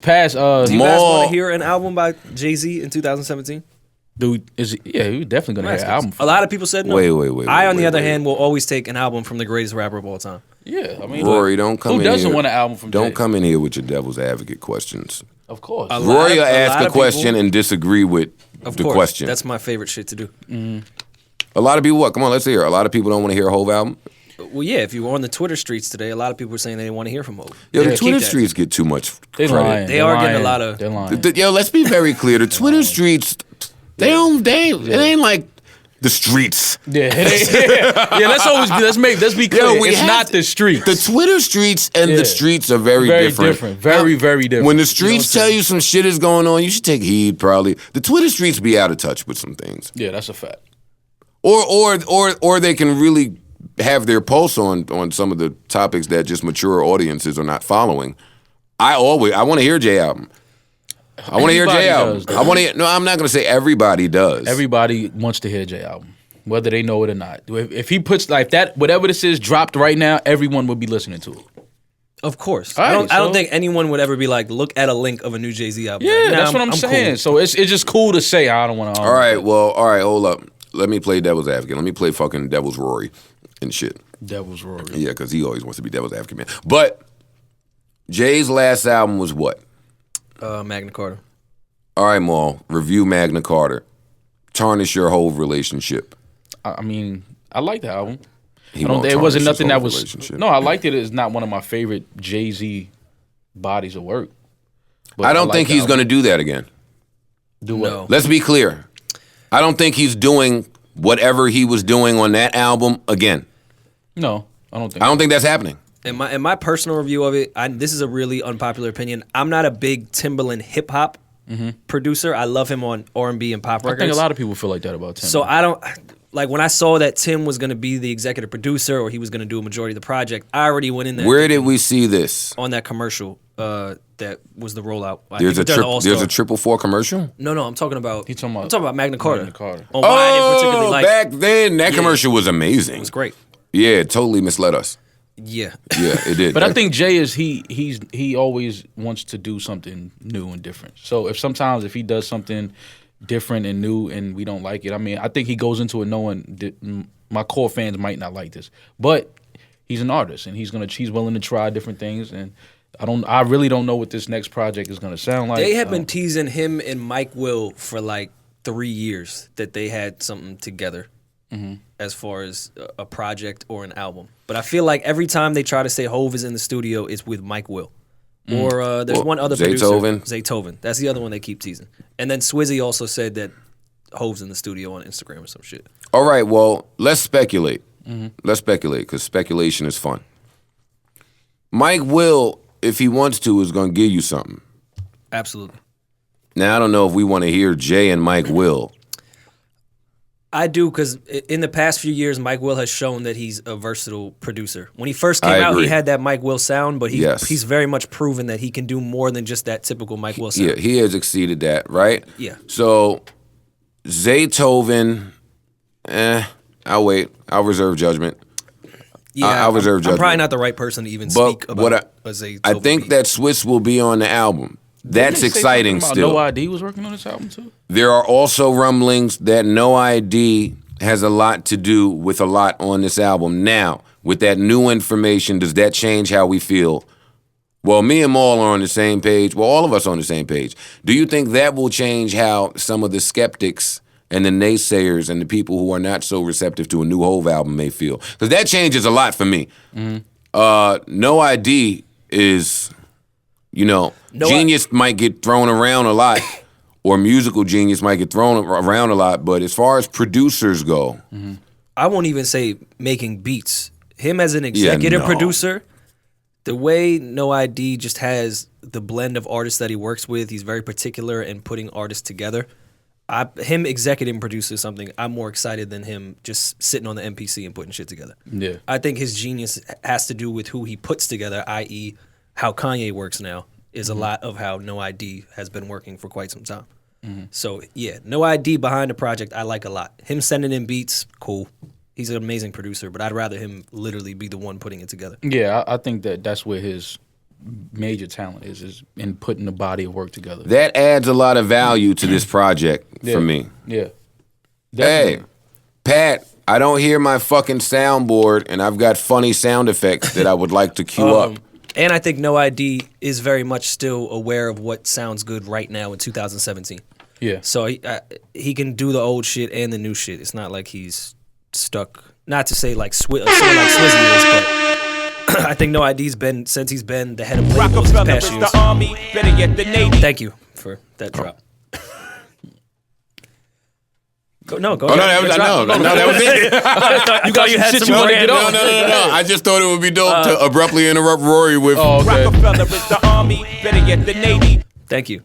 past. Do you guys want to hear an album by Jay-Z in 2017? Dude, we're definitely gonna hear an album. A lot of people said no. Wait. I, on the other hand, will always take an album from the greatest rapper of all time. Yeah, I mean, Rory, don't come in here. Who doesn't want an album from Jay? Don't come in here with your devil's advocate questions. Of course. Rory will ask a question and disagree with the question. That's my favorite shit to do. Mm-hmm. A lot of people, what? Come on, let's hear. A lot of people don't want to hear a Hove album. Well, yeah, if you were on the Twitter streets today, a lot of people were saying they didn't want to hear from Hove. Yo, the Twitter streets get too much credit. They are getting a lot of... They're lying. Yo, let's be very clear. The Twitter streets, it ain't like the streets. Yeah, let's be clear. It's not the streets. The Twitter streets and the streets are very different. Very different. When the streets tell you some shit is going on, you should take heed probably. The Twitter streets be out of touch with some things. Yeah, that's a fact. Or they can really have their pulse on some of the topics that just mature audiences are not following. I want to hear Jay album. I want to hear Jay album. No, I'm not going to say everybody does. Everybody wants to hear Jay album, whether they know it or not. If he puts like that, whatever this is dropped right now, everyone would be listening to it. Of course. Right, I don't think anyone would ever be like, look at a link of a new Jay-Z album. Yeah, like, that's what I'm saying. Cool. So it's just cool to say. I don't want to. All right, hold up. Let me play devil's advocate. Let me play fucking devil's Rory and shit. Devil's Rory. Yeah, because he always wants to be devil's advocate, man. But Jay's last album was what? Magna Carta. All right, Maul. Review Magna Carta. Tarnish your whole relationship. I mean, I like the album. It wasn't nothing that was. No, I liked it. It's not one of my favorite Jay-Z bodies of work. I don't think he's going to do that again. Do what? No. Let's be clear. I don't think he's doing whatever he was doing on that album again. No, I don't think. I don't think that's happening. In my personal review of it, this is a really unpopular opinion. I'm not a big Timbaland hip hop producer. I love him on R&B and pop records. I think a lot of people feel like that about Tim. So I don't like when I saw that Tim was going to be the executive producer or he was going to do a majority of the project. I already went in there. Where did we see this? On that commercial. That was the rollout. There's a 444 commercial? No, I'm talking about. I'm talking about Magna Carta. Magna Carta. On why I didn't particularly like. Back then that commercial was amazing. It was great. Yeah, it totally misled us. Yeah, it did. But I think Jay is he always wants to do something new and different. So if he does something different and new and we don't like it, I mean, I think he goes into it knowing that my core fans might not like this, but he's an artist and he's willing to try different things. And I really don't know what this next project is gonna sound like. They have been teasing him and Mike Will for like 3 years that they had something together. As far as a project or an album. But I feel like every time they try to say Hove is in the studio, it's with Mike Will. Or there's one other producer. Zaytoven. That's the other one they keep teasing. And then Swizzy also said that Hove's in the studio on Instagram or some shit. All right, well, let's speculate. Let's speculate, because speculation is fun. Mike Will, if he wants to, is going to give you something. Absolutely. Now, I don't know if we want to hear Jay and Mike Will. I do, because in the past few years, Mike Will has shown that he's a versatile producer. When he first came out, he had that Mike Will sound, but he's very much proven that he can do more than just that typical Mike Will sound. Yeah, he has exceeded that, right? Yeah. So, Zaytoven, I'll wait. I'll reserve judgment. Yeah, I'll reserve judgment. I'm probably not the right person to even speak about a Zaytoven. I think that Swiss will be on the album. That's exciting still. No ID was working on this album too? There are also rumblings that No ID has a lot to do with a lot on this album. Now, with that new information, does that change how we feel? Well, me and Maul are on the same page. Well, all of us are on the same page. Do you think that will change how some of the skeptics and the naysayers and the people who are not so receptive to a new Hove album may feel? Because that changes a lot for me. No ID is... genius might get thrown around a lot, or musical genius might get thrown around a lot, but as far as producers go... I won't even say making beats. Him as an executive producer, the way No ID just has the blend of artists that he works with, he's very particular in putting artists together. Him executive producing something, I'm more excited than him just sitting on the MPC and putting shit together. Yeah, I think his genius has to do with who he puts together, i.e., how Kanye works now is a lot of how No ID has been working for quite some time. So, yeah, No ID behind the project I like a lot. Him sending in beats, cool. He's an amazing producer, but I'd rather him literally be the one putting it together. Yeah, I think that's where his major talent is in putting the body of work together. That adds a lot of value to this project for me. Yeah. Definitely. Hey, Pat, I don't hear my fucking soundboard, and I've got funny sound effects that I would like to cue up. And I think No ID is very much still aware of what sounds good right now in 2017. Yeah. So he can do the old shit and the new shit. It's not like he's stuck. Not to say like someone like Swizzy is, but I think No ID's been, since he's been the head of labels these past years. The Army, better yet the Navy. Thank you for that drop. Go that was it. You had some you wanted to brand- get on. No. I just thought it would be dope to abruptly interrupt Rory with. Rockefeller is the Army, better yet the Navy. Thank you.